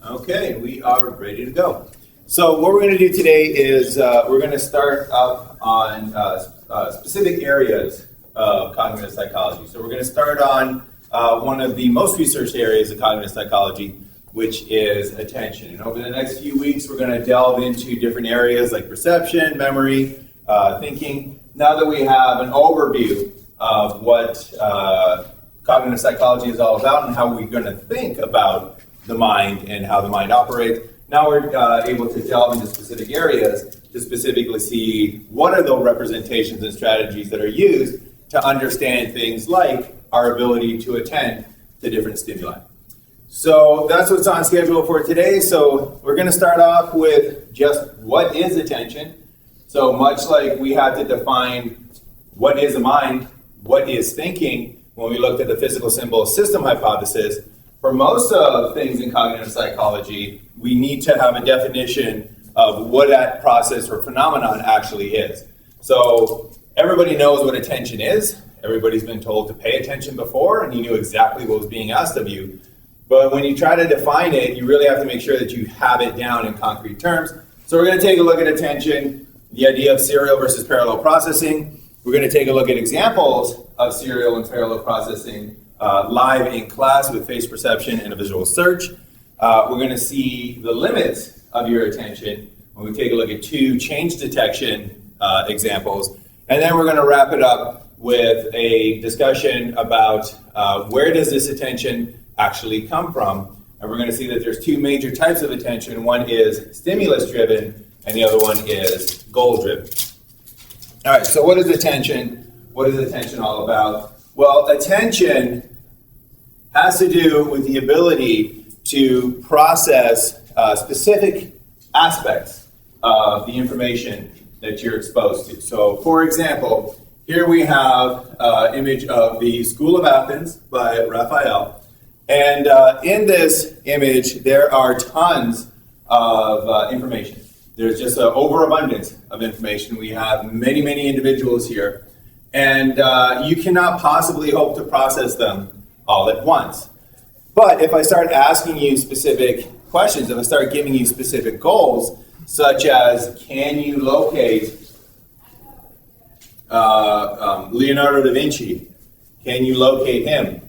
Okay, we are ready to go. So what we're going to do today is we're going to start up on specific areas of cognitive psychology. So we're going to start on one of the most researched areas of cognitive psychology, which is attention. And over the next few weeks, we're going to delve into different areas like perception, memory, thinking. Now that we have an overview of what cognitive psychology is all about and how we're going to think about the mind and how the mind operates, now we're able to delve into specific areas to specifically see what are the representations and strategies that are used to understand things like our ability to attend to different stimuli. So that's what's on schedule for today. So we're going to start off with just what is attention. So much like we had to define what is the mind, what is thinking, when we looked at the physical symbol system hypothesis, for most of things in cognitive psychology, we need to have a definition of what that process or phenomenon actually is. So everybody knows what attention is. Everybody's been told to pay attention before, and you knew exactly what was being asked of you. But when you try to define it, you really have to make sure that you have it down in concrete terms. So we're going to take a look at attention, the idea of serial versus parallel processing. We're going to take a look at examples of serial and parallel processing live in class with face perception and a visual search. We're going to see the limits of your attention when we take a look at two change detection examples. And then we're going to wrap it up with a discussion about where does this attention actually come from. And we're going to see that there's two major types of attention. One is stimulus-driven, and the other one is goal-driven. All right, so what is attention? What is attention all about? Well, attention has to do with the ability to process specific aspects of the information that you're exposed to. So, for example, here we have an image of the School of Athens by Raphael. And in this image, there are tons of information. There's just an overabundance of information. We have many, many individuals here. And you cannot possibly hope to process them all at once. But if I start asking you specific questions, if I start giving you specific goals, such as can you locate Leonardo da Vinci? Can you locate him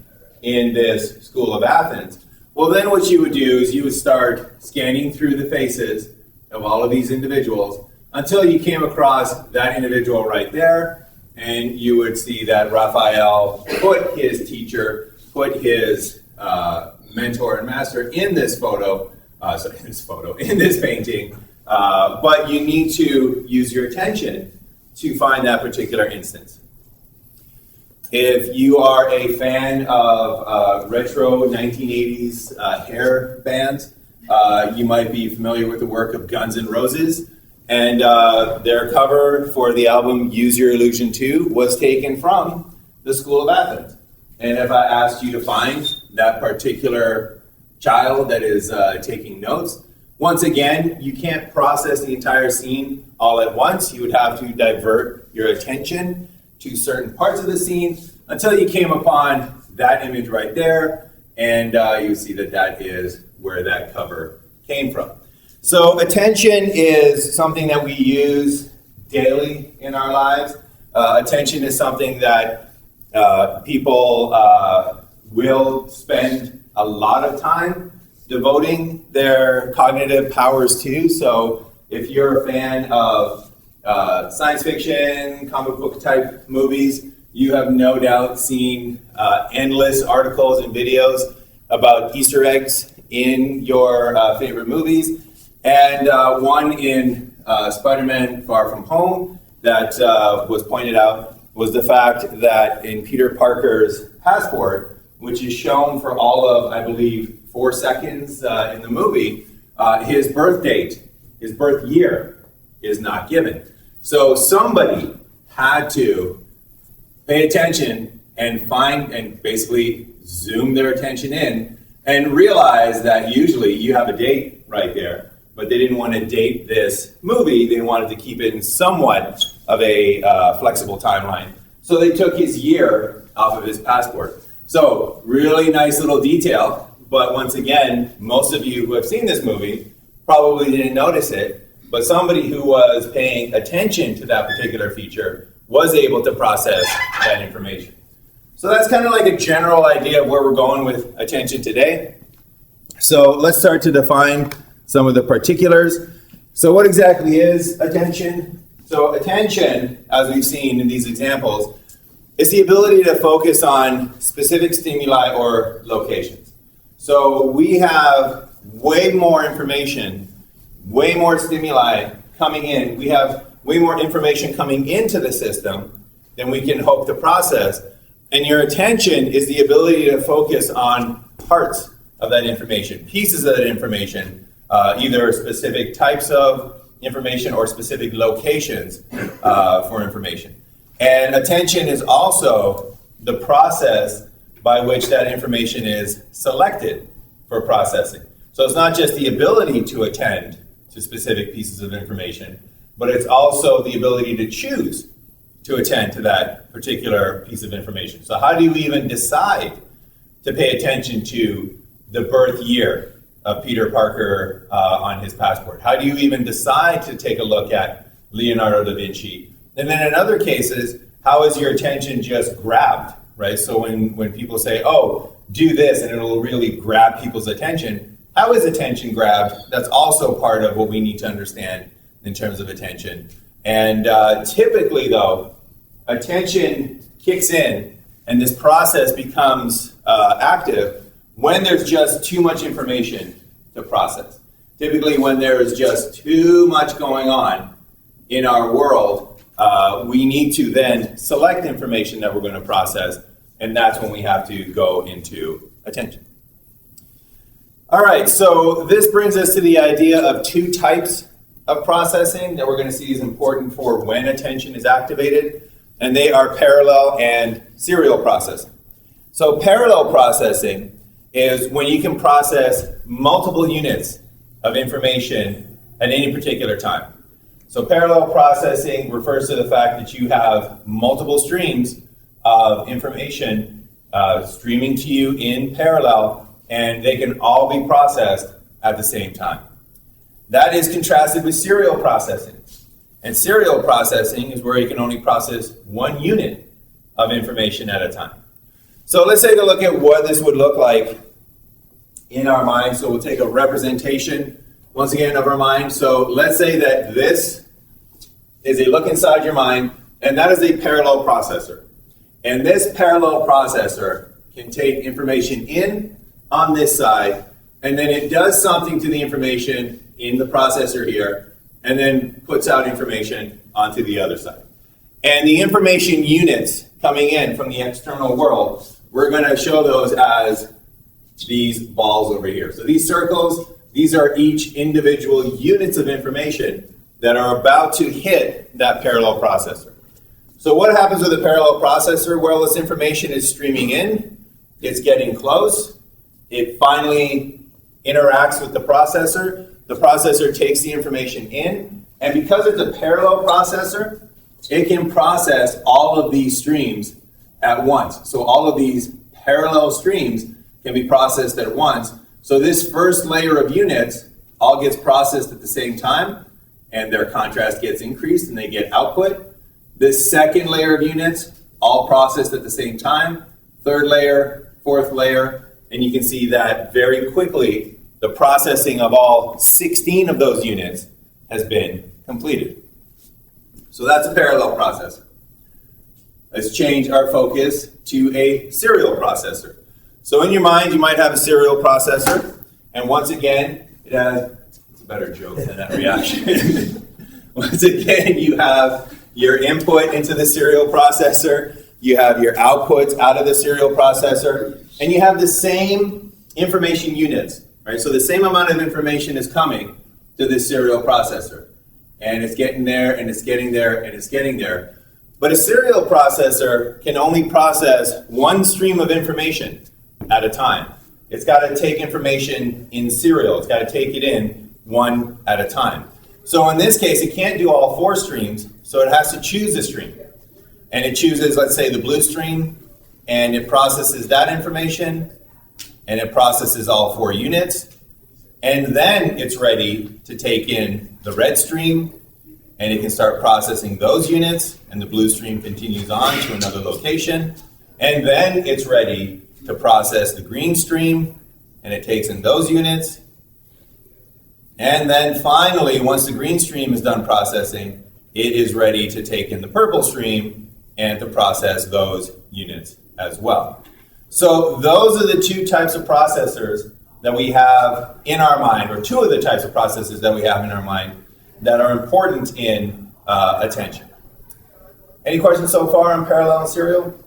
in this School of Athens? Well, then what you would do is you would start scanning through the faces of all of these individuals until you came across that individual right there. And you would see that Raphael put his teacher, put his mentor and master in this photo, in this painting. But you need to use your attention to find that particular instance. If you are a fan of retro 1980s hair bands, you might be familiar with the work of Guns N' Roses. And their cover for the album Use Your Illusion 2 was taken from the School of Athens. And if I asked you to find that particular child that is taking notes, once again, you can't process the entire scene all at once. You would have to divert your attention to certain parts of the scene until you came upon that image right there. And you see that that is where that cover came from. So attention is something that we use daily in our lives. Attention is something that people will spend a lot of time devoting their cognitive powers to. So if you're a fan of science fiction, comic book type movies, you have no doubt seen endless articles and videos about Easter eggs in your favorite movies. And one in Spider-Man Far From Home that was pointed out was the fact that in Peter Parker's passport, which is shown for all of, I believe, 4 seconds in the movie, his birth date, his birth year is not given. So somebody had to pay attention and find and basically zoom their attention in and realize that usually you have a date right there. But they didn't want to date this movie. They wanted to keep it in somewhat of a flexible timeline. So they took his year off of his passport. So really nice little detail, but once again, most of you who have seen this movie probably didn't notice it, but somebody who was paying attention to that particular feature was able to process that information. So that's kind of like a general idea of where we're going with attention today. So let's start to define some of the particulars. So what exactly is attention? So attention, as we've seen in these examples, is the ability to focus on specific stimuli or locations. So we have way more information, way more stimuli coming in. We have way more information coming into the system than we can hope to process. And your attention is the ability to focus on parts of that information, pieces of that information, either specific types of information or specific locations for information. And attention is also the process by which that information is selected for processing. So it's not just the ability to attend to specific pieces of information, but it's also the ability to choose to attend to that particular piece of information. So how do you even decide to pay attention to the birth year of Peter Parker on his passport? How do you even decide to take a look at Leonardo da Vinci? And then in other cases, how is your attention just grabbed, right? So when people say, oh, do this, and it'll really grab people's attention, how is attention grabbed? That's also part of what we need to understand in terms of attention. And typically, though, attention kicks in, and this process becomes active when there's just too much information to process. Typically, when there is just too much going on in our world, we need to then select information that we're going to process, and that's when we have to go into attention. All right, so this brings us to the idea of two types of processing that we're going to see is important for when attention is activated, and they are parallel and serial processing. So parallel processing is when you can process multiple units of information at any particular time. So parallel processing refers to the fact that you have multiple streams of information streaming to you in parallel, and they can all be processed at the same time. That is contrasted with serial processing. And serial processing is where you can only process one unit of information at a time. So let's take a look at what this would look like in our mind. So we'll take a representation, once again, of our mind. So let's say that this is a look inside your mind, and that is a parallel processor. And this parallel processor can take information in on this side, and then it does something to the information in the processor here, and then puts out information onto the other side. And the information units coming in from the external world, we're going to show those as these balls over here. So these circles, these are each individual units of information that are about to hit that parallel processor. So what happens with a parallel processor? Well, this information is streaming in, it's getting close, it finally interacts with the processor takes the information in, and because it's a parallel processor, it can process all of these streams at once. So all of these parallel streams can be processed at once. So this first layer of units all gets processed at the same time, and their contrast gets increased and they get output. This second layer of units all processed at the same time, third layer, fourth layer, and you can see that very quickly the processing of all 16 of those units has been completed. So that's a parallel processor. Let's change our focus to a serial processor. So in your mind, you might have a serial processor, and once again, it's a better joke than that reaction. Once again, you have your input into the serial processor, you have your outputs out of the serial processor, and you have the same information units, right? So the same amount of information is coming to this serial processor, and it's getting there, and it's getting there, and it's getting there. But a serial processor can only process one stream of information at a time. It's got to take information in serial. It's got to take it in one at a time. So in this case, it can't do all four streams, so it has to choose a stream. And it chooses, let's say, the blue stream, and it processes that information, and it processes all 4 units, and then it's ready to take in the red stream, and it can start processing those units, and the blue stream continues on to another location, and then it's ready to process the green stream, and it takes in those units, and then finally, once the green stream is done processing, it is ready to take in the purple stream and to process those units as well. So those are the 2 types of processors that we have in our mind, or 2 of the types of processes that we have in our mind that are important in attention. Any questions so far on parallel and serial?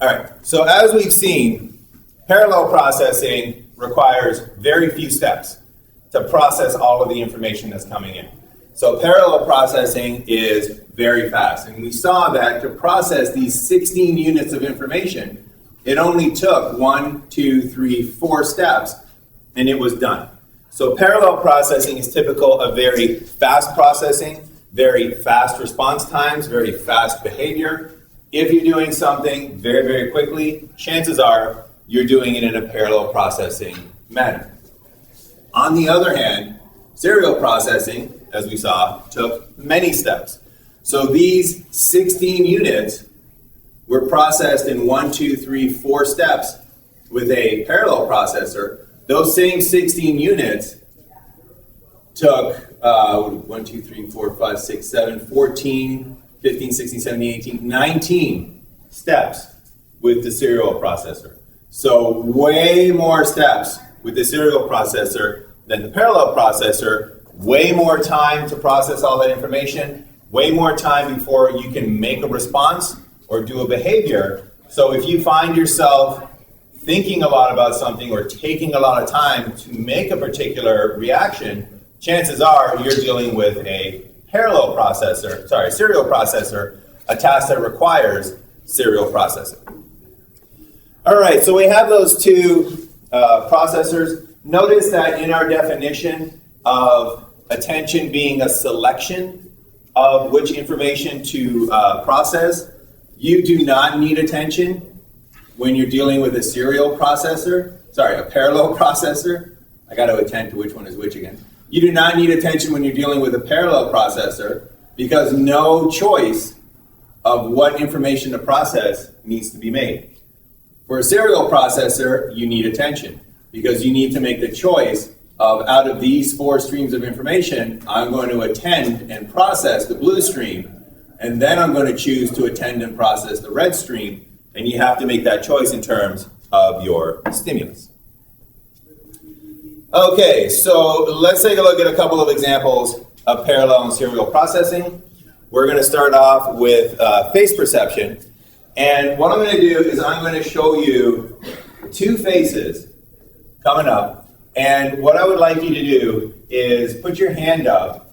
All right, so as we've seen, parallel processing requires very few steps to process all of the information that's coming in. So parallel processing is very fast. And we saw that to process these 16 units of information, it only took 1, 2, 3, 4 steps, and it was done. So parallel processing is typical of very fast processing, very fast response times, very fast behavior. If you're doing something very, very quickly, chances are you're doing it in a parallel processing manner. On the other hand, serial processing, as we saw, took many steps. So these 16 units were processed in 1, 2, 3, 4 steps with a parallel processor. Those same 16 units took 1, 2, 3, 4, 5, 6, 7, 14, 15, 16, 17, 18, 19 steps with the serial processor. So way more steps with the serial processor than the parallel processor, way more time to process all that information, way more time before you can make a response or do a behavior. So if you find yourself thinking a lot about something or taking a lot of time to make a particular reaction, chances are you're dealing with a serial processor, a task that requires serial processing. All right, so we have those 2 processors. Notice that in our definition of attention being a selection of which information to process, you do not need attention when you're dealing with a parallel processor. I got to attend to which one is which again. You do not need attention when you're dealing with a parallel processor because no choice of what information to process needs to be made. For a serial processor, you need attention because you need to make the choice of out of these 4 streams of information, I'm going to attend and process the blue stream, and then I'm going to choose to attend and process the red stream, and you have to make that choice in terms of your stimulus. Okay, so let's take a look at a couple of examples of parallel and serial processing. We're going to start off with face perception. And what I'm going to do is I'm going to show you 2 faces coming up. And what I would like you to do is put your hand up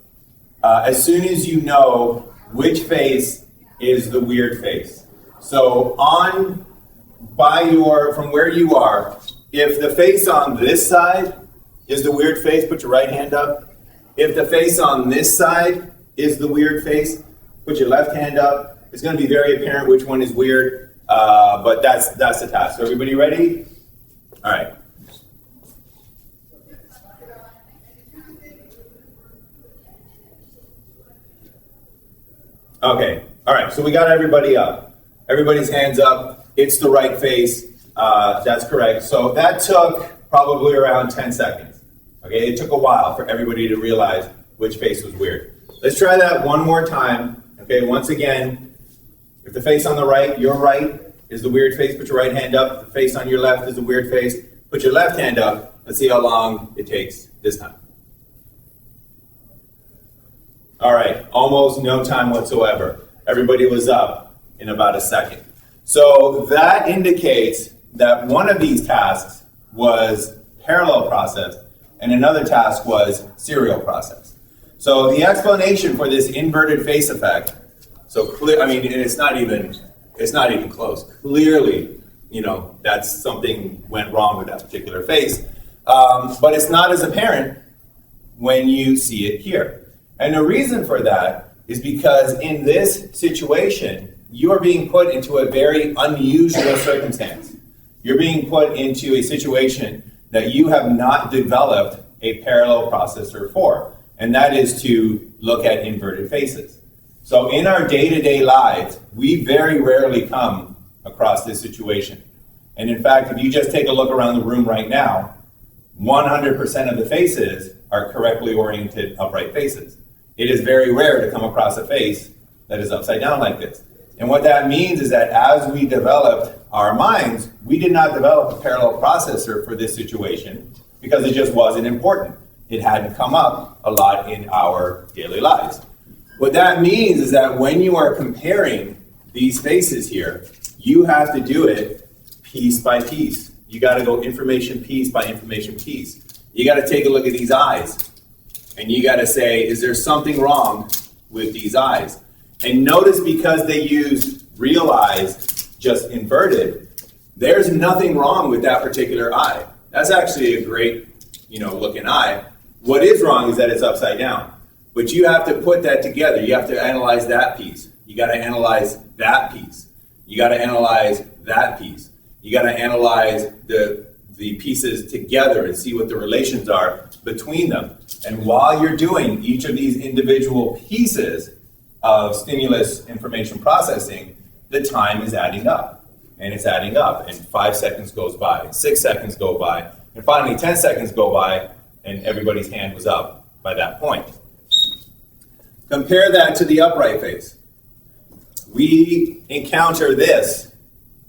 as soon as you know which face is the weird face. So from where you are, if the face on this side is the weird face, put your right hand up. If the face on this side is the weird face, put your left hand up. It's going to be very apparent which one is weird, but that's the task. So everybody ready? All right. Okay. All right. So we got everybody up. Everybody's hands up. It's the right face. That's correct. So that took probably around 10 seconds. Okay. It took a while for everybody to realize which face was weird. Let's try that one more time. Okay. Once again. If the face on the right, your right, is the weird face, put your right hand up. If the face on your left is the weird face, put your left hand up. Let's see how long it takes this time. All right, almost no time whatsoever. Everybody was up in about a second. So that indicates that one of these tasks was parallel processed and another task was serial processed. So the explanation for this inverted face effect, it's not even close. Clearly, that's something went wrong with that particular face. But it's not as apparent when you see it here. And the reason for that is because in this situation, you are being put into a very unusual circumstance. you're being put into a situation that you have not developed a parallel processor for, and that is to look at inverted faces. So in our day-to-day lives, we very rarely come across this situation. And in fact, if you just take a look around the room right now, 100% of the faces are correctly oriented upright faces. It is very rare to come across a face that is upside down like this. And what that means is that as we developed our minds, we did not develop a parallel processor for this situation because it just wasn't important. It hadn't come up a lot in our daily lives. What that means is that when you are comparing these faces here, you have to do it piece by piece. You got to go information piece by information piece. You got to take a look at these eyes, and you got to say, is there something wrong with these eyes? And notice, because they use real eyes, just inverted, there's nothing wrong with that particular eye. That's actually a great, looking eye. What is wrong is that it's upside down. But you have to put that together. You have to analyze that piece. You got to analyze that piece. You got to analyze that piece. You got to analyze the pieces together and see what the relations are between them. And while you're doing each of these individual pieces of stimulus information processing, the time is adding up. And it's adding up. And 5 seconds goes by, 6 seconds go by, and finally 10 seconds go by, and everybody's hand was up by that point. Compare that to the upright face. We encounter this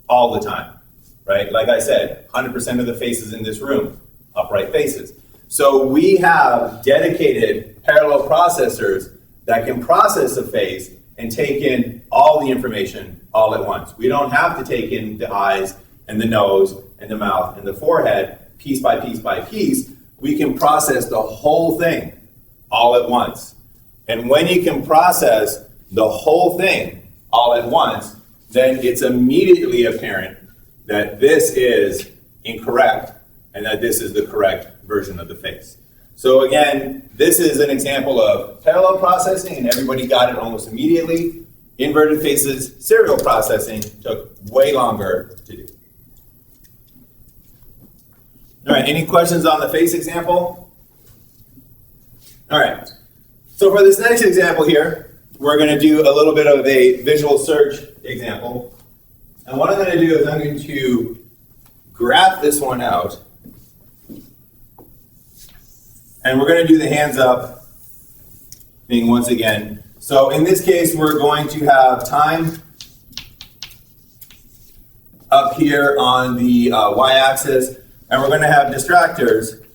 all the time, right? Like I said, 100% of the faces in this room, upright faces. So we have dedicated parallel processors that can process a face and take in all the information all at once. We don't have to take in the eyes and the nose and the mouth and the forehead piece by piece by piece. We can process the whole thing all at once. And when you can process the whole thing all at once, then it's immediately apparent that this is incorrect and that this is the correct version of the face. So again, this is an example of parallel processing, and everybody got it almost immediately. Inverted faces, serial processing took way longer to do. All right, any questions on the face example? All right, so for this next example here, we're going to do a little bit of a visual search example. And what I'm going to do is I'm going to graph this one out. And we're going to do the hands up thing once again. So in this case, we're going to have time up here on the y-axis, and we're going to have distractors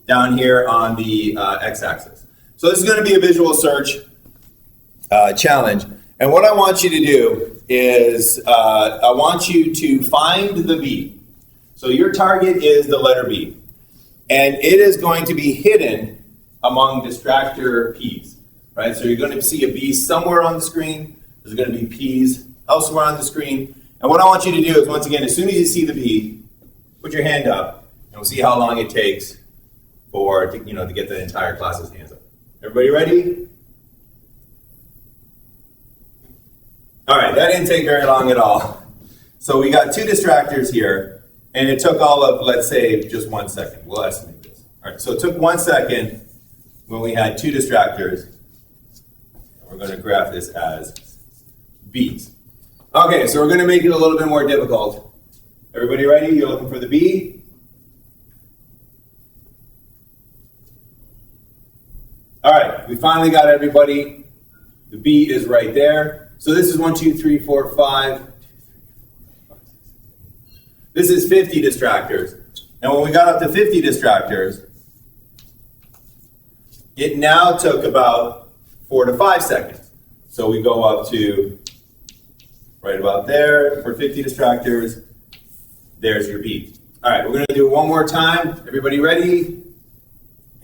down here on the x-axis. So this is going to be a visual search challenge. And what I want you to do is I want you to find the B. So your target is the letter B. And it is going to be hidden among distractor P's, right? So you're going to see a B somewhere on the screen. There's going to be P's elsewhere on the screen. And what I want you to do is, once again, as soon as you see the B, put your hand up, and we'll see how long it takes to get the entire class's hands up. Everybody ready? All right, that didn't take very long at all. So we got two distractors here. And it took all of, let's say, just 1 second. We'll estimate this. All right, so it took 1 second when we had two distractors. We're going to graph this as B's. Okay, so we're going to make it a little bit more difficult. Everybody ready? You're looking for the B? All right, we finally got everybody. The B is right there. So this is 1, 2, 3, 4, 5. This is 50 distractors. And when we got up to 50 distractors, it now took about 4 to 5 seconds. So we go up to right about there for 50 distractors. There's your B. All right, we're going to do it one more time. Everybody ready?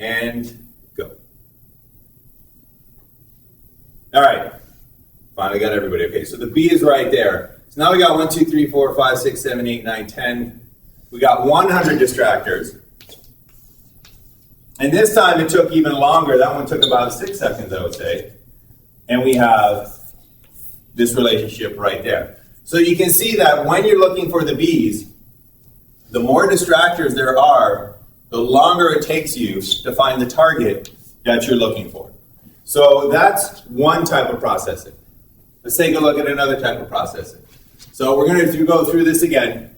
And go. All right, finally got everybody. Okay, so the B is right there. So now we got 1, 2, 3, 4, 5, 6, 7, 8, 9, 10. We got 100 distractors. And this time it took even longer. That one took about 6 seconds, I would say. And we have this relationship right there. So you can see that when you're looking for the B's, the more distractors there are, the longer it takes you to find the target that you're looking for. So that's one type of processing. Let's take a look at another type of processing. So we're going to go through this again,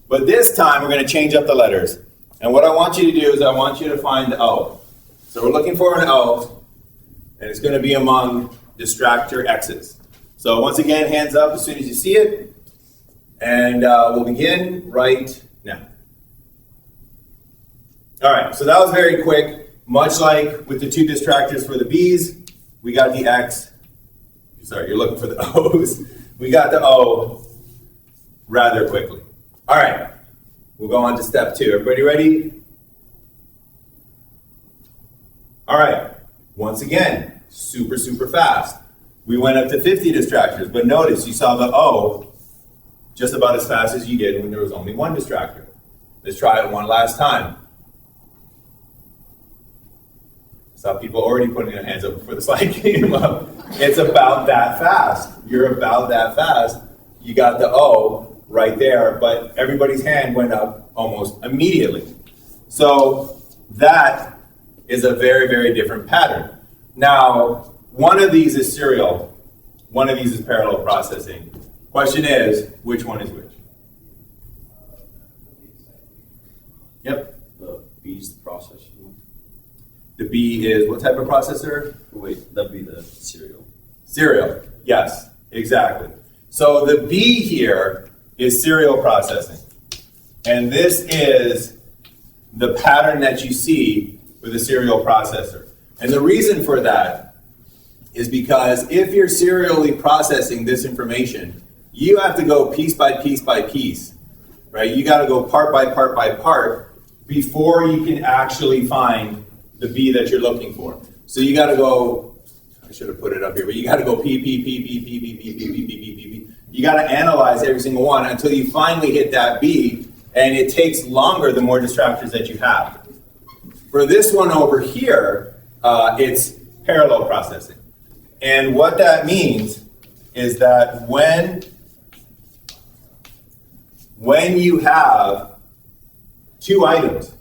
but this time we're going to change up the letters. And what I want you to do is I want you to find the O. So we're looking for an O, and it's going to be among distractor X's. So once again, hands up as soon as you see it, and we'll begin right now. All right, so that was very quick. Much like with the two distractors for the B's, we got the X. Sorry, you're looking for the O's. We got the O rather quickly. All right, we'll go on to step 2. Everybody ready? All right, once again, super, super fast. We went up to 50 distractors, but notice you saw the O just about as fast as you did when there was only one distractor. Let's try it one last time. Saw people already putting their hands up before the slide came up. It's about that fast. You're about that fast. You got the O right there, but everybody's hand went up almost immediately. So that is a very, very different pattern. Now, one of these is serial. One of these is parallel processing. Question is, which one is which? Yep. The B's the processor one. The B is what type of processor? Wait, that'd be the serial. Serial, yes, exactly. So the B here is serial processing. And this is the pattern that you see with a serial processor. And the reason for that is because if you're serially processing this information, you have to go piece by piece by piece, right? You got to go part by part by part before you can actually find the B that you're looking for. So you got to go, I should have put it up here, but you got to go P. You got to analyze every single one until you finally hit that B, and it takes longer the more distractors that you have. For this one over here, it's parallel processing. And what that means is that when you have two items,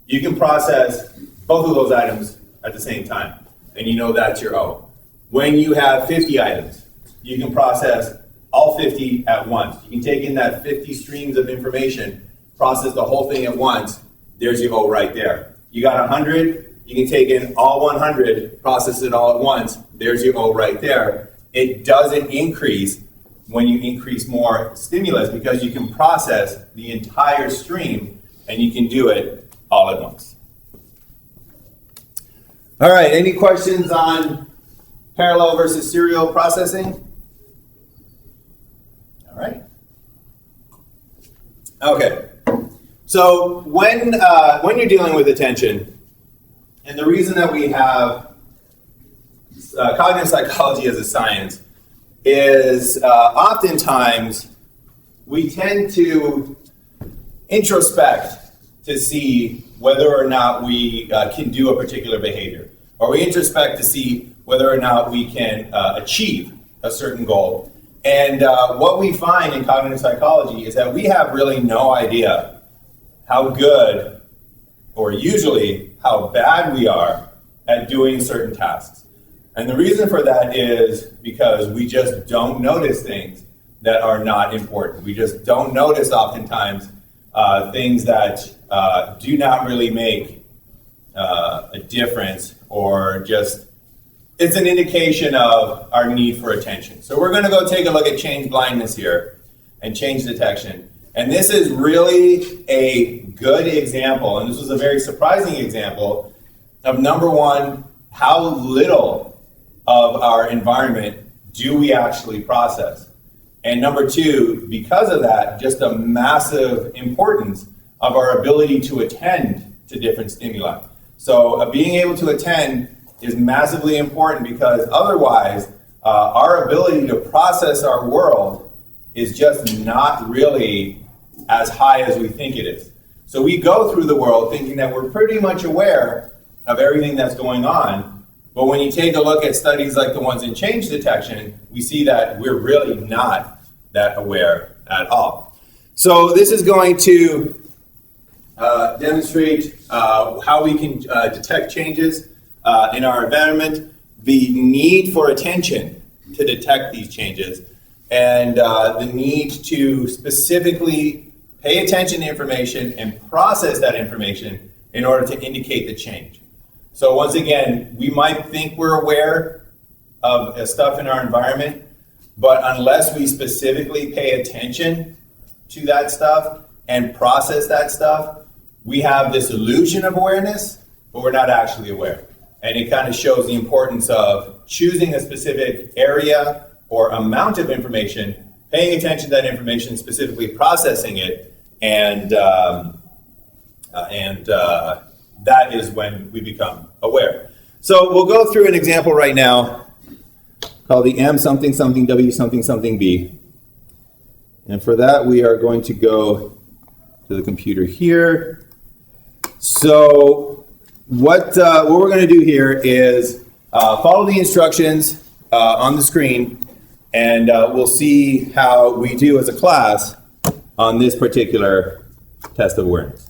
you can process both of those items at the same time, and you know that's your O. When you have 50 items, you can process all 50 at once. You can take in that 50 streams of information, process the whole thing at once, there's your O right there. You got 100, you can take in all 100, process it all at once, there's your O right there. It doesn't increase when you increase more stimulus because you can process the entire stream and you can do it all at once. All right, any questions on parallel versus serial processing? All right. Okay. So when you're dealing with attention, and the reason that we have cognitive psychology as a science is oftentimes we tend to introspect to see whether or not we can do a particular behavior, or we introspect to see whether or not we can achieve a certain goal. And what we find in cognitive psychology is that we have really no idea how good, or usually how bad we are at doing certain tasks. And the reason for that is because we just don't notice things that are not important. We just don't notice oftentimes things that do not really make a difference, or just, it's an indication of our need for attention. So we're going to go take a look at change blindness here and change detection. And this is really a good example, and this was a very surprising example of, number one, how little of our environment do we actually process. And number two, because of that, just a massive importance of our ability to attend to different stimuli. So being able to attend is massively important, because otherwise our ability to process our world is just not really as high as we think it is. So we go through the world thinking that we're pretty much aware of everything that's going on, but when you take a look at studies like the ones in change detection, we see that we're really not that aware at all. So this is going to demonstrate how we can detect changes in our environment, the need for attention to detect these changes, and the need to specifically pay attention to information and process that information in order to indicate the change. So once again, we might think we're aware of stuff in our environment, but unless we specifically pay attention to that stuff and process that stuff, we have this illusion of awareness, but we're not actually aware. And it kind of shows the importance of choosing a specific area or amount of information, paying attention to that information, specifically processing it, and that is when we become aware. So we'll go through an example right now called the M something something W something something B. And for that, we are going to go to the computer here. So what we're going to do here is follow the instructions on the screen, and we'll see how we do as a class on this particular test of awareness.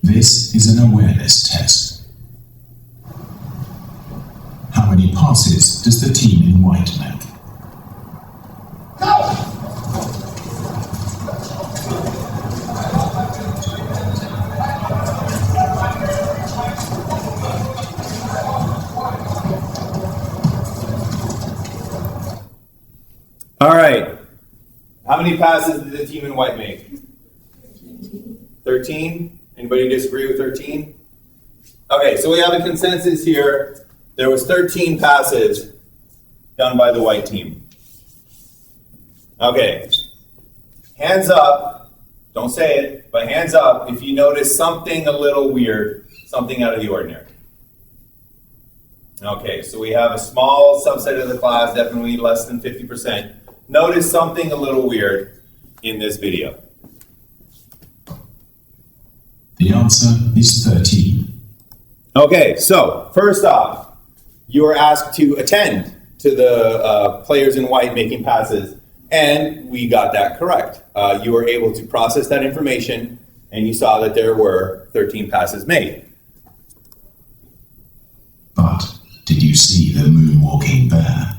This is an awareness test. How many passes does the team in white make? All right. How many passes did the team in white make? 13? Anybody disagree with 13? Okay, so we have a consensus here. There was 13 passes done by the white team. Okay. Hands up. Don't say it, but hands up if you notice something a little weird, something out of the ordinary. Okay, so we have a small subset of the class, definitely less than 50%. Notice something a little weird in this video. The answer is 13. Okay, so first off, you are asked to attend to the players in white making passes, and we got that correct. You were able to process that information, and you saw that there were 13 passes made. But did you see the moonwalking bear?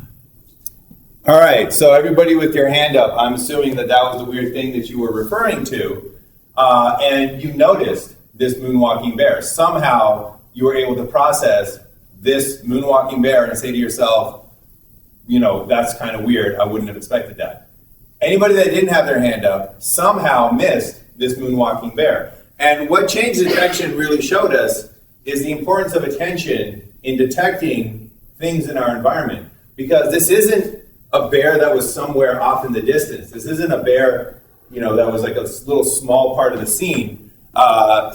All right, so everybody with your hand up, I'm assuming that that was the weird thing that you were referring to, and you noticed this moonwalking bear. Somehow you were able to process this moonwalking bear and say to yourself, you know, that's kind of weird. I wouldn't have expected that. Anybody that didn't have their hand up somehow missed this moonwalking bear. And what change detection really showed us is the importance of attention in detecting things in our environment. Because this isn't a bear that was somewhere off in the distance. This isn't a bear, you know, that was like a little small part of the scene.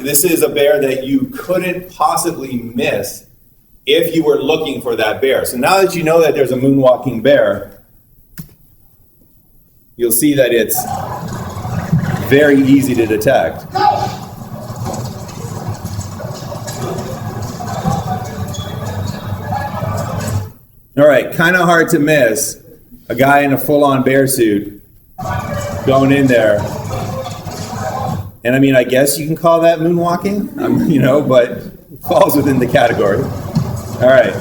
This is a bear that you couldn't possibly miss if you were looking for that bear. So now that you know that there's a moonwalking bear, you'll see that it's very easy to detect. All right, kind of hard to miss a guy in a full-on bear suit going in there. And I mean, I guess you can call that moonwalking, you know, but it falls within the category. All right.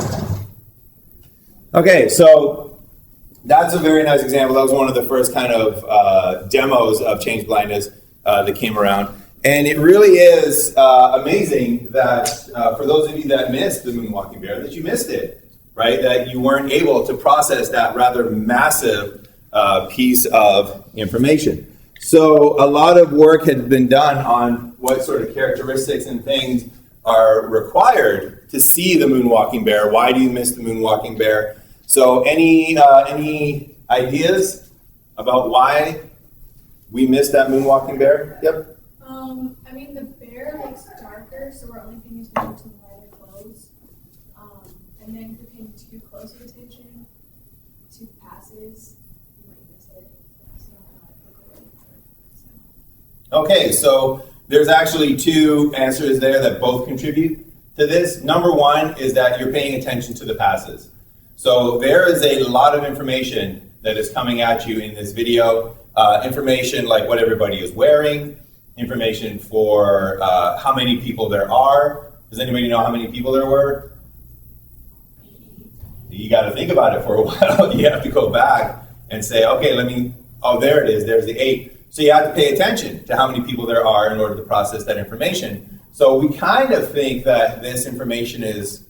Okay, so that's a very nice example. That was one of the first kind of demos of change blindness that came around. And it really is amazing that for those of you that missed the moonwalking bear, that you missed it, right? That you weren't able to process that rather massive piece of information. So a lot of work has been done on what sort of characteristics and things are required to see the moonwalking bear. Why do you miss the moonwalking bear? So any ideas about why we missed that moonwalking bear? Yep. I mean, the bear looks darker, so we're only paying attention to the lighter clothes. And then if you're paying too close of attention to passes, you might miss it. Okay, so there's actually two answers there that both contribute to this. Number one is that you're paying attention to the passes. So there is a lot of information that is coming at you in this video. Information like what everybody is wearing, information for how many people there are. Does anybody know how many people there were? You got to think about it for a while. You have to go back and say, okay, there it is, there's the 8. So you have to pay attention to how many people there are in order to process that information. So we kind of think that this information is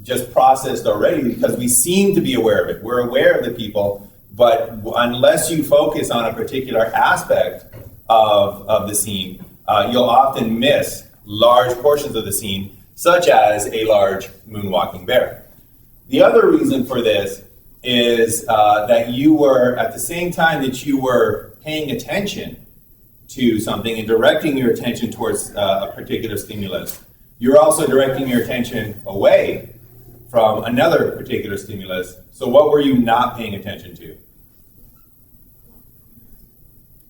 just processed already because we seem to be aware of it. We're aware of the people, but unless you focus on a particular aspect of the scene, you'll often miss large portions of the scene, such as a large moonwalking bear. The other reason for this is that you were, at the same time that you were paying attention to something and directing your attention towards a particular stimulus, you're also directing your attention away from another particular stimulus. So what were you not paying attention to?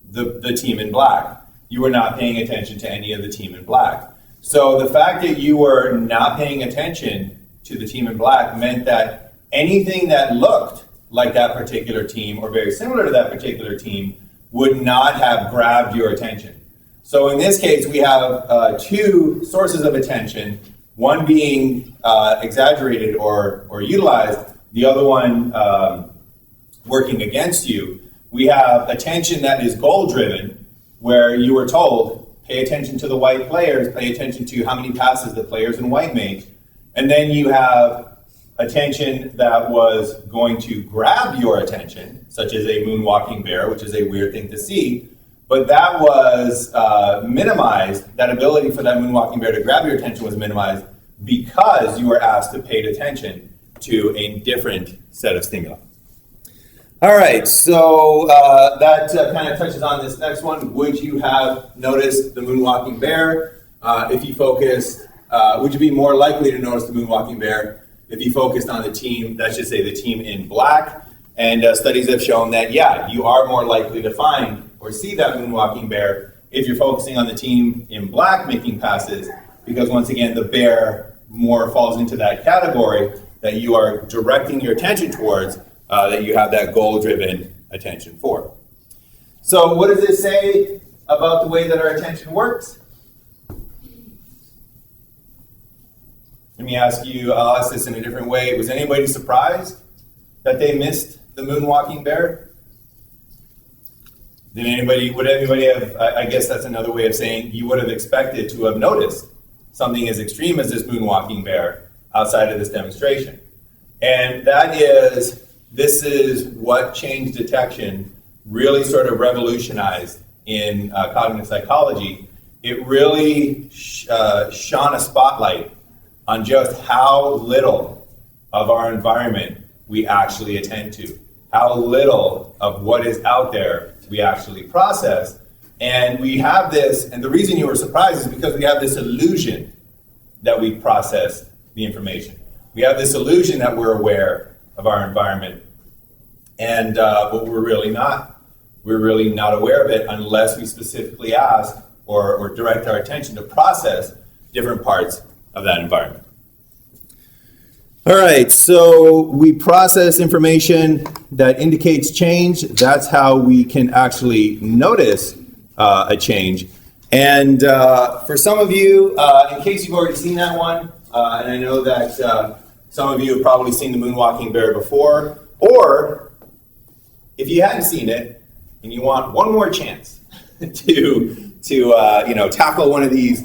The team in black. You were not paying attention to any of the team in black. So the fact that you were not paying attention to the team in black meant that anything that looked like that particular team or very similar to that particular team would not have grabbed your attention. So in this case, we have two sources of attention, one being exaggerated or utilized, the other one working against you. We have attention that is goal-driven, where you were told, pay attention to the white players, pay attention to how many passes the players in white make. And then you have attention that was going to grab your attention, such as a moonwalking bear, which is a weird thing to see, but that was minimized. That ability for that moonwalking bear to grab your attention was minimized because you were asked to pay attention to a different set of stimuli. All right, so that kind of touches on this next one. Would you have noticed the moonwalking bear if you focused? Would you be more likely to notice the moonwalking bear if you focused on the team, let's just say the team in black? And studies have shown that, yeah, you are more likely to find or see that moonwalking bear if you're focusing on the team in black making passes, because once again, the bear more falls into that category that you are directing your attention towards, that you have that goal-driven attention for. So what does this say about the way that our attention works? Let me ask you, I'll ask this in a different way. Was anybody surprised that they missed the moonwalking bear? Would anybody have, I guess that's another way of saying you would have expected to have noticed something as extreme as this moonwalking bear outside of this demonstration. And this is what change detection really sort of revolutionized in cognitive psychology. It really shone a spotlight on just how little of our environment we actually attend to, how little of what is out there we actually process. And we have this, and the reason you were surprised is because we have this illusion that we process the information. We have this illusion that we're aware of our environment, but we're really not. We're really not aware of it unless we specifically ask or direct our attention to process different parts of that environment. All right, so we process information that indicates change. That's how we can actually notice a change. And for some of you, in case you've already seen that one, and I know that some of you have probably seen the moonwalking bear before, or if you hadn't seen it and you want one more chance to tackle one of these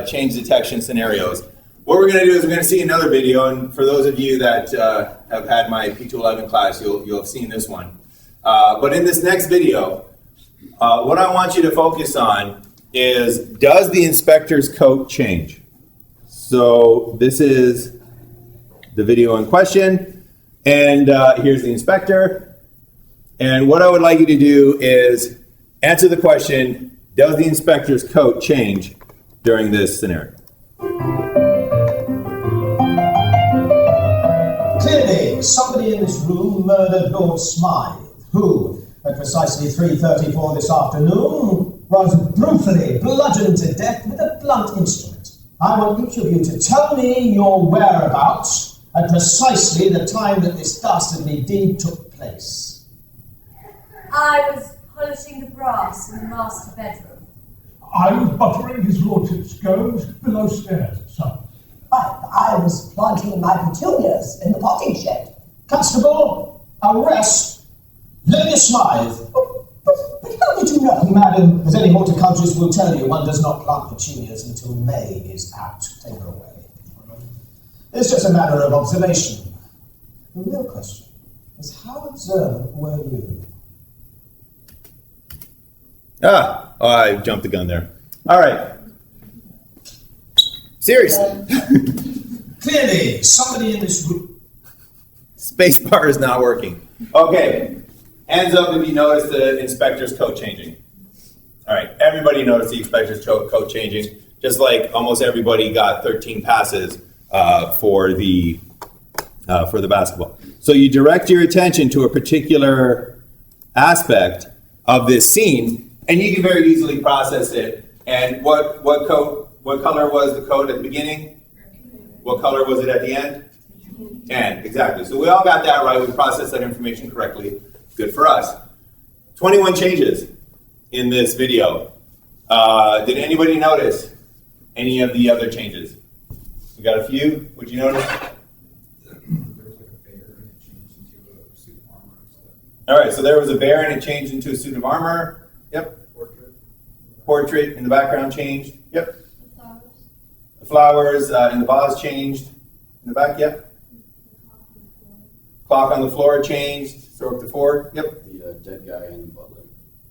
change detection scenarios, what we're going to do is we're going to see another video, and for those of you that have had my P211 class, you'll have seen this one. But in this next video, what I want you to focus on is, does the inspector's coat change? So this is the video in question, and here's the inspector. And what I would like you to do is answer the question, does the inspector's coat change during this scenario? Clearly, somebody in this room murdered Lord Smythe, who, at precisely 3:34 this afternoon, was brutally bludgeoned to death with a blunt instrument. I want each of you to tell me your whereabouts at precisely the time that this dastardly deed took place. I was polishing the brass in the master bedroom. I was buttering his lordship's scones below stairs, sir. I was planting my petunias in the potting shed. Constable, arrest Lady Smythe. But how did you know, madam? As any horticulturist will tell you, one does not plant petunias until May is out. Take her away. It's just a matter of observation. The real question is, how observant were you? I jumped the gun there. All right. Seriously. Clearly, somebody in this room. Spacebar is not working. Okay. Hands up if you noticed the inspector's coat changing. All right. Everybody noticed the inspector's coat changing. Just like almost everybody got 13 passes for the basketball. So you direct your attention to a particular aspect of this scene, and you can very easily process it. And what color was the coat at the beginning? What color was it at the end? Tan, exactly. So we all got that right. We processed that information correctly. Good for us. 21 changes in this video. Did anybody notice any of the other changes? We got a few. Would you notice? All right, so there was a bear and it changed into a suit of armor. Yep. Portrait in the background changed. Yep. The flowers in the vase changed. In the back, yep. Clock on the floor changed. Stroke to 4. Yep. The dead guy and the butler.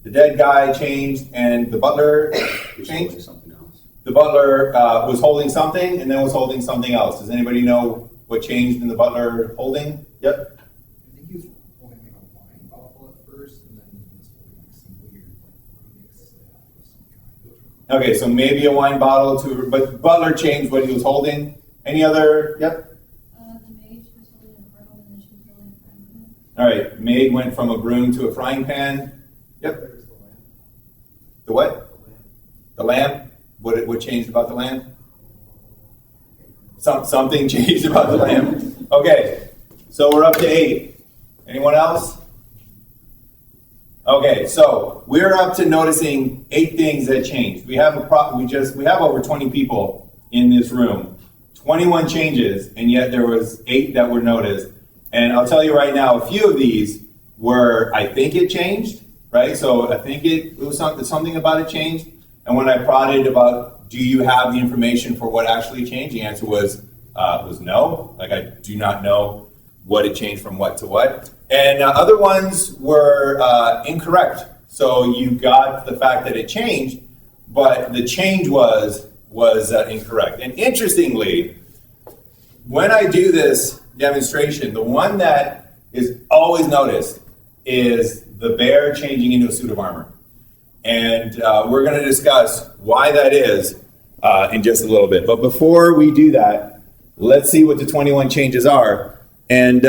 The dead guy changed and the butler He's changed. holding something else. The butler was holding something and then was holding something else. Does anybody know what changed in the butler holding? Yep. I think he was holding like a wine bottle at first, and then he was holding like some weird like runic staff of some kind. Okay, so maybe a wine bottle too, but Butler changed what he was holding. Any other? Yep. The maid, she was holding a broom and then she was holding a frying pan. All right, maid went from a broom to a frying pan. Yep. There's the lamp. The what? The lamp. The lamp. What changed about the lamp? Something changed about the lamp. Okay, so we're up to 8. Anyone else? Okay, so we're up to noticing 8 things that changed. We have over 20 people in this room. 21 changes, and yet there was 8 that were noticed. And I'll tell you right now, a few of these were, I think it changed, right? So I think it was something about it changed. And when I prodded about, do you have the information for what actually changed? The answer was no. Like, I do not know what it changed from what to what. And other ones were incorrect. So you got the fact that it changed, but the change was incorrect. And interestingly, when I do this demonstration, the one that is always noticed is the bear changing into a suit of armor. And we're going to discuss why that is in just a little bit. But before we do that, let's see what the 21 changes are. And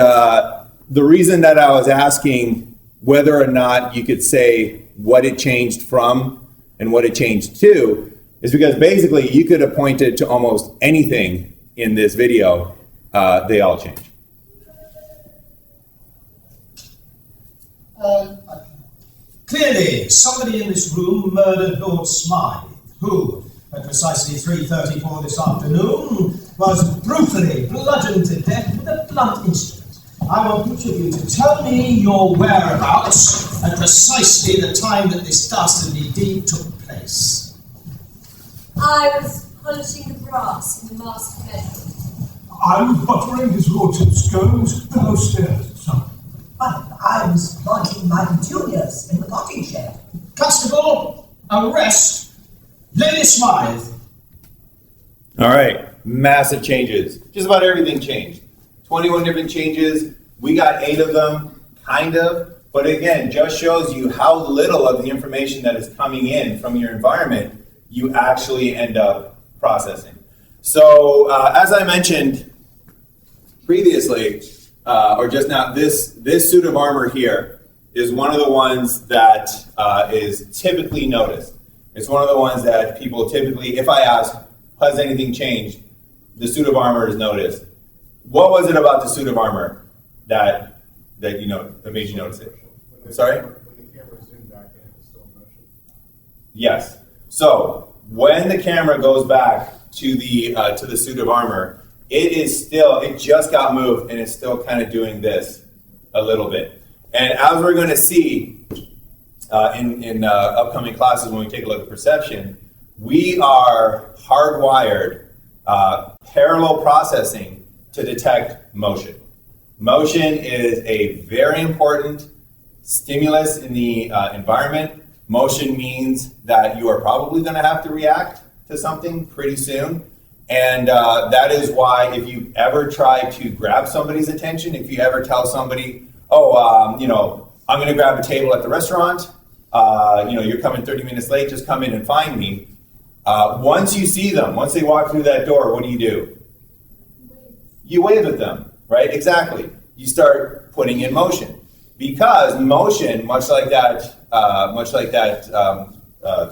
the reason that I was asking whether or not you could say what it changed from and what it changed to is because basically you could have pointed to almost anything in this video. They all change. Clearly, somebody in this room murdered Lord Smythe, who, at precisely 3:34 this afternoon, was brutally bludgeoned to death with a blunt instrument. I want each of you to tell me your whereabouts at precisely the time that this dastardly deed took place. I was polishing the brass in the master bedroom. I was buttering his lordship's scones below stairs, sir. I was planting my petunias in the potting shed. Constable, arrest Lady Smythe. All right, massive changes. Just about everything changed. 21 different changes. We got 8 of them, kind of. But again, just shows you how little of the information that is coming in from your environment you actually end up processing. So as I mentioned previously, or just now, this suit of armor here is one of the ones that is typically noticed. It's one of the ones that people typically, if I ask, has anything changed? The suit of armor is noticed. What was it about the suit of armor that made you notice it? Sorry? When the camera Yes. So when the camera goes back to the suit of armor, it just got moved and it's still kind of doing this a little bit. And as we're going to see in upcoming classes when we take a look at perception, we are hardwired parallel processing to detect motion. Motion is a very important stimulus in the environment. Motion means that you are probably going to have to react to something pretty soon. And that is why if you ever try to grab somebody's attention, if you ever tell somebody, I'm going to grab a table at the restaurant, you're coming 30 minutes late, just come in and find me. Once you see them, once they walk through that door, what do? You wave at them, right? Exactly. You start putting in motion. Because motion, much like that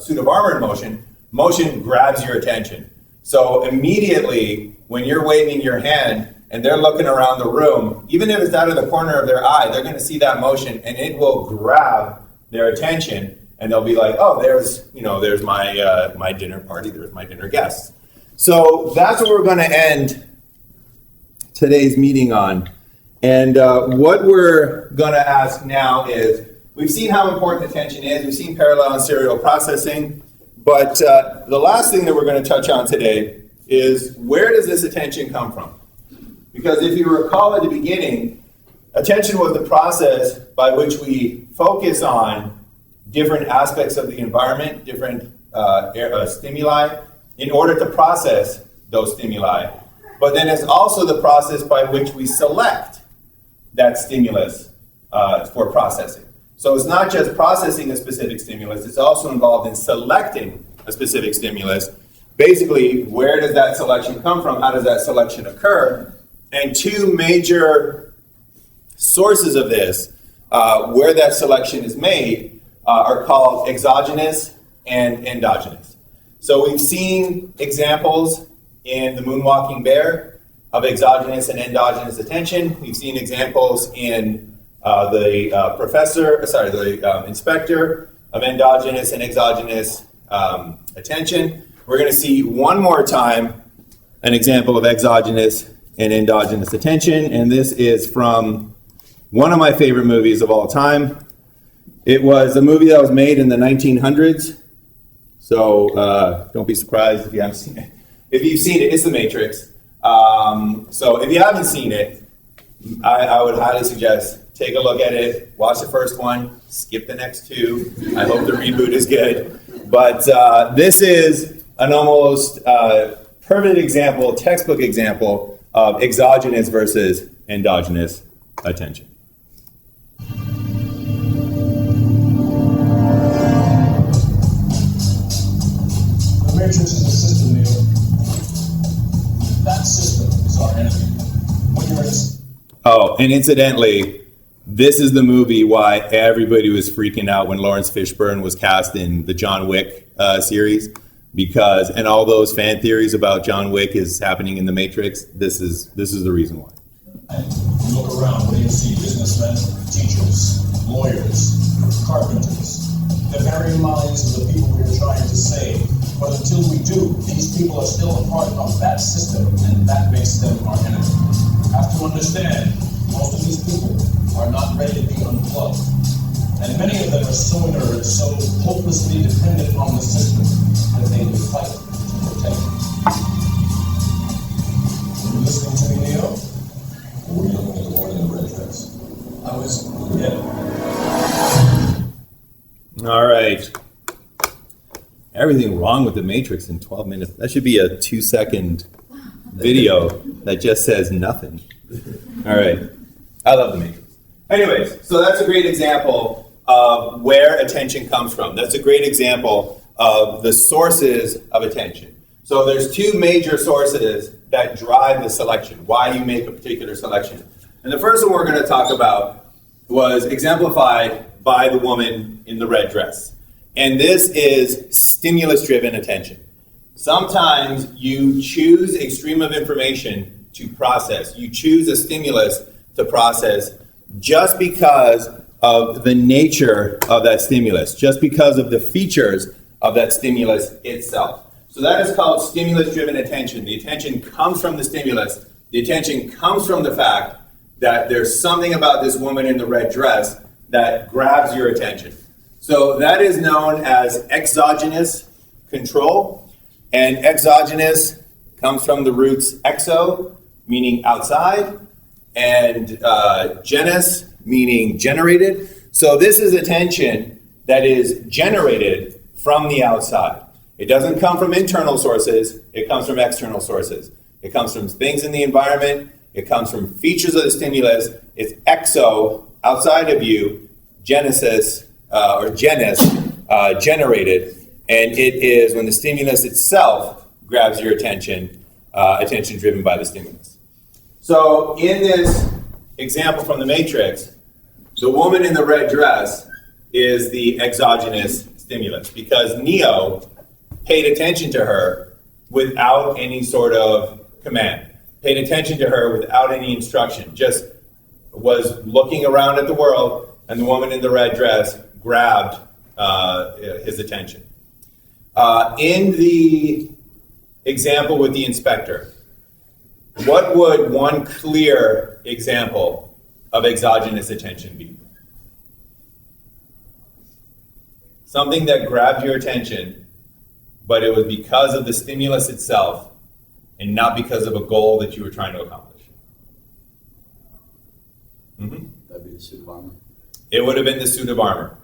suit of armor in motion grabs your attention. So immediately, when you're waving your hand and they're looking around the room, even if it's out of the corner of their eye, they're going to see that motion and it will grab their attention, and they'll be like, "Oh, there's my dinner party. There's my dinner guests." So that's what we're going to end today's meeting on. And what we're going to ask now is, we've seen how important attention is. We've seen parallel and serial processing. But the last thing that we're going to touch on today is, where does this attention come from? Because if you recall at the beginning, attention was the process by which we focus on different aspects of the environment, different stimuli, in order to process those stimuli. But then it's also the process by which we select that stimulus for processing. So it's not just processing a specific stimulus, it's also involved in selecting a specific stimulus. Basically, where does that selection come from? How does that selection occur? And two major sources of this, where that selection is made, are called exogenous and endogenous. So we've seen examples in the moonwalking bear of exogenous and endogenous attention. We've seen examples in the inspector of endogenous and exogenous attention. We're going to see one more time an example of exogenous and endogenous attention, and this is from one of my favorite movies of all time. It was a movie that was made in the 1900s, so don't be surprised if you haven't seen it. If you've seen it, it's The Matrix. So if you haven't seen it, I would highly suggest take a look at it, watch the first one, skip the next two. I hope the reboot is good. But this is an almost perfect example, textbook example of exogenous versus endogenous attention. The Matrix is a system, Neil. That system is our enemy. When you're in... Oh, and incidentally, this is the movie why everybody was freaking out when Lawrence Fishburne was cast in the John Wick series, because, and all those fan theories about John Wick is happening in the Matrix. This is the reason why. You look around, what do you see? Businessmen, teachers, lawyers, carpenters. The very minds of the people we are trying to save. But until we do, these people are still a part of that system, and that makes them our enemy. Have to understand, most of these people are not ready to be unplugged. And many of them are so inert, so hopelessly dependent on the system, that they will fight to protect it. Were you listening to me, Neo? Or were you looking at the board in the red dress? I was, yeah. All right. Everything wrong with the Matrix in 12 minutes. That should be a 2-second video that just says nothing. All right. I love the Matrix. Anyways, so that's a great example of where attention comes from. That's a great example of the sources of attention. So there's two major sources that drive the selection, why you make a particular selection. And the first one we're going to talk about was exemplified by the woman in the red dress. And this is stimulus-driven attention. Sometimes you choose a stream of information to process. You choose a stimulus to process just because of the nature of that stimulus, just because of the features of that stimulus itself. So that is called stimulus-driven attention. The attention comes from the stimulus. The attention comes from the fact that there's something about this woman in the red dress that grabs your attention. So that is known as exogenous control. And exogenous comes from the roots exo, meaning outside, and genus, meaning generated. So this is attention that is generated from the outside. It doesn't come from internal sources, it comes from external sources. It comes from things in the environment, it comes from features of the stimulus. It's exo, outside of you, genesis, or genus, generated, and it is when the stimulus itself grabs your attention, attention driven by the stimulus. So in this example from the matrix, the woman in the red dress is the exogenous stimulus because Neo paid attention to her without any sort of command, paid attention to her without any instruction, just was looking around at the world, and the woman in the red dress grabbed his attention. In the example with the inspector, what would one clear example of exogenous attention be? Something that grabbed your attention, but it was because of the stimulus itself and not because of a goal that you were trying to accomplish. That'd be the suit of armor. It would have been the suit of armor.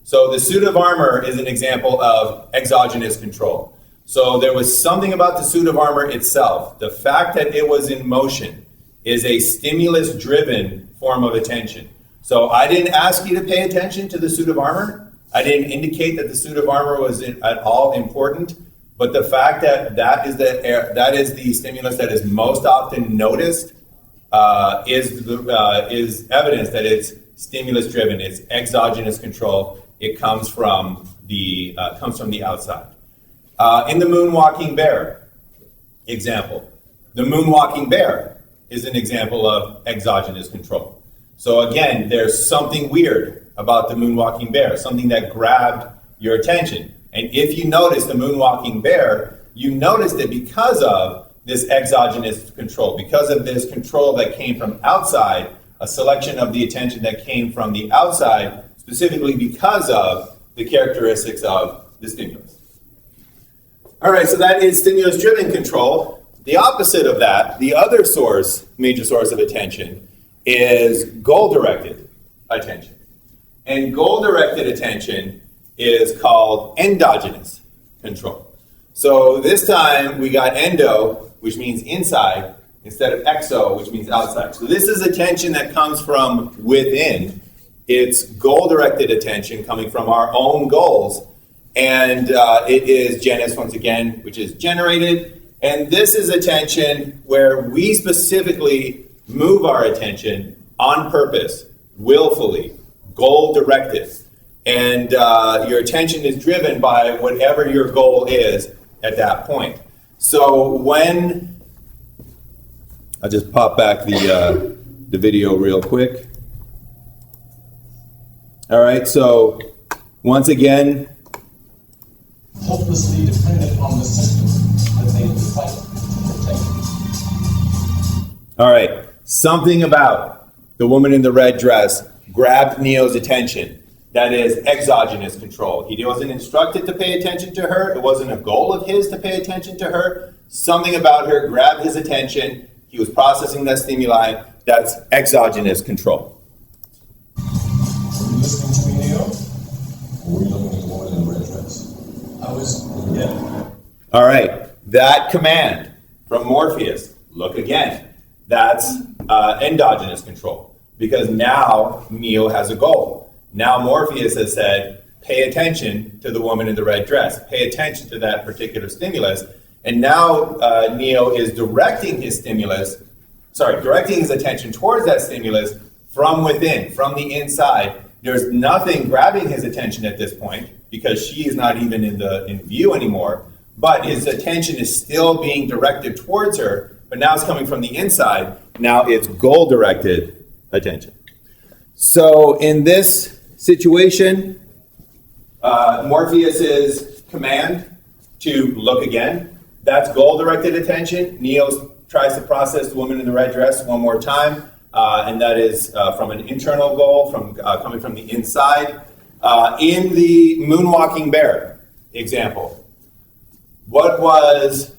So the suit of armor is an example of exogenous control. So there was something about the suit of armor itself. The fact that it was in motion is a stimulus-driven form of attention. So I didn't ask you to pay attention to the suit of armor. I didn't indicate that the suit of armor was at all important. But the fact that that is the stimulus that is most often noticed is evidence that it's stimulus-driven. It's exogenous control. It comes from the outside. In the moonwalking bear example, the moonwalking bear is an example of exogenous control. So again, there's something weird about the moonwalking bear, something that grabbed your attention. And if you notice the moonwalking bear, you noticed it because of this exogenous control, because of this control that came from outside, a selection of the attention that came from the outside, specifically because of the characteristics of the stimulus. All right, so that is stimulus-driven control. The opposite of that, the other major source of attention, is goal-directed attention. And goal-directed attention is called endogenous control. So this time we got endo, which means inside, instead of exo, which means outside. So this is attention that comes from within. It's goal-directed attention coming from our own goals. And it is genus, once again, which is generated. And this is attention where we specifically move our attention on purpose, willfully, goal-directed. And your attention is driven by whatever your goal is at that point. So when, I'll just pop back the video real quick. All right, so once again, hopelessly dependent on the system that they fight to protect. All right, something about the woman in the red dress grabbed Neo's attention. That is exogenous control. He wasn't instructed to pay attention to her. It wasn't a goal of his to pay attention to her. Something about her grabbed his attention. He was processing that stimuli. That's exogenous control. Were you listening to me, Neo? Or were you looking at the woman in the red dress? I was, yeah. All right, that command from Morpheus, look again. That's endogenous control because now Neo has a goal. Now Morpheus has said, pay attention to the woman in the red dress. Pay attention to that particular stimulus. And now Neo is directing his attention towards that stimulus from within, from the inside. There's nothing grabbing his attention at this point because she is not even in view anymore. But his attention is still being directed towards her, but now it's coming from the inside. Now it's goal-directed attention. So in this situation, Morpheus is command to look again. That's goal-directed attention. Neo tries to process the woman in the red dress one more time, and that is from an internal goal, coming from the inside. In the moonwalking bear example, what was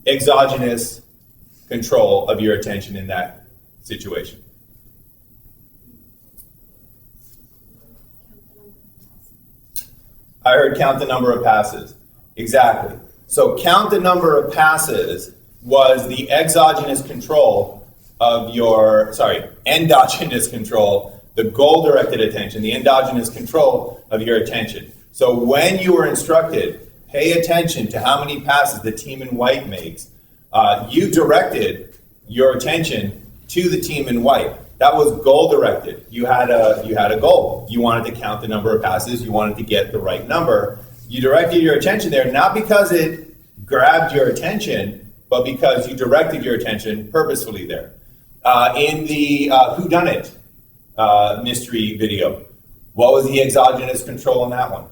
exogenous control of your attention in that situation? I heard count the number of passes. Exactly. So count the number of passes was the exogenous control of endogenous control, the goal-directed attention, the endogenous control of your attention. So when you were instructed, pay attention to how many passes the team in white makes, you directed your attention to the team in white. That was goal-directed. You had a goal. You wanted to count the number of passes. You wanted to get the right number. You directed your attention there, not because it grabbed your attention, but because you directed your attention purposefully there. In the Whodunnit mystery video, what was the exogenous control in that one?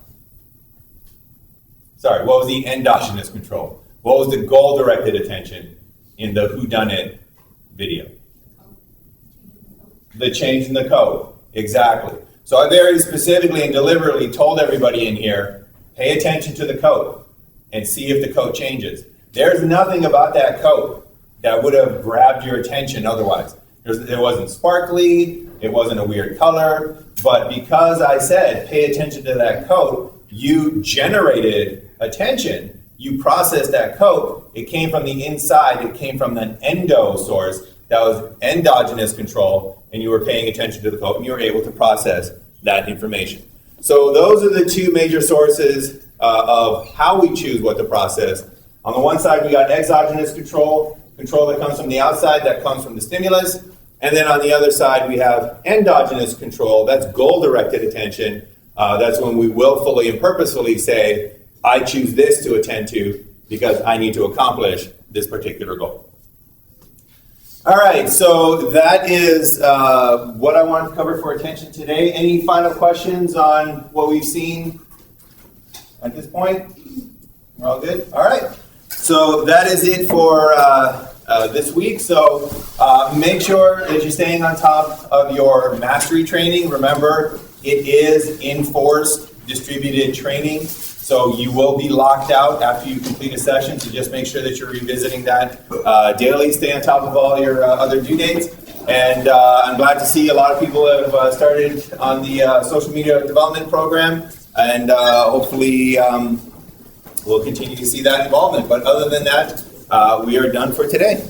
Sorry, what was the endogenous control? What was the goal-directed attention in the Whodunnit video? The change in the code. Exactly. So I very specifically and deliberately told everybody in here, pay attention to the code and see if the code changes. There's nothing about that code that would have grabbed your attention otherwise. It wasn't sparkly, it wasn't a weird color, but because I said pay attention to that code, you generated attention, you processed that code, it came from the inside, it came from an endo source, that was endogenous control, and you were paying attention to the code, and you were able to process that information. So those are the two major sources of how we choose what to process. On the one side, we got exogenous control that comes from the outside, that comes from the stimulus. And then on the other side, we have endogenous control, that's goal-directed attention. That's when we willfully and purposefully say, I choose this to attend to because I need to accomplish this particular goal. All right, so that is what I wanted to cover for attention today. Any final questions on what we've seen at this point? We're all good? All right. So that is it for this week. So make sure that you're staying on top of your mastery training. Remember, it is enforced distributed training. So you will be locked out after you complete a session. So just make sure that you're revisiting that daily. Stay on top of all your other due dates. And I'm glad to see a lot of people have started on the social media development program. And hopefully we'll continue to see that involvement. But other than that, we are done for today.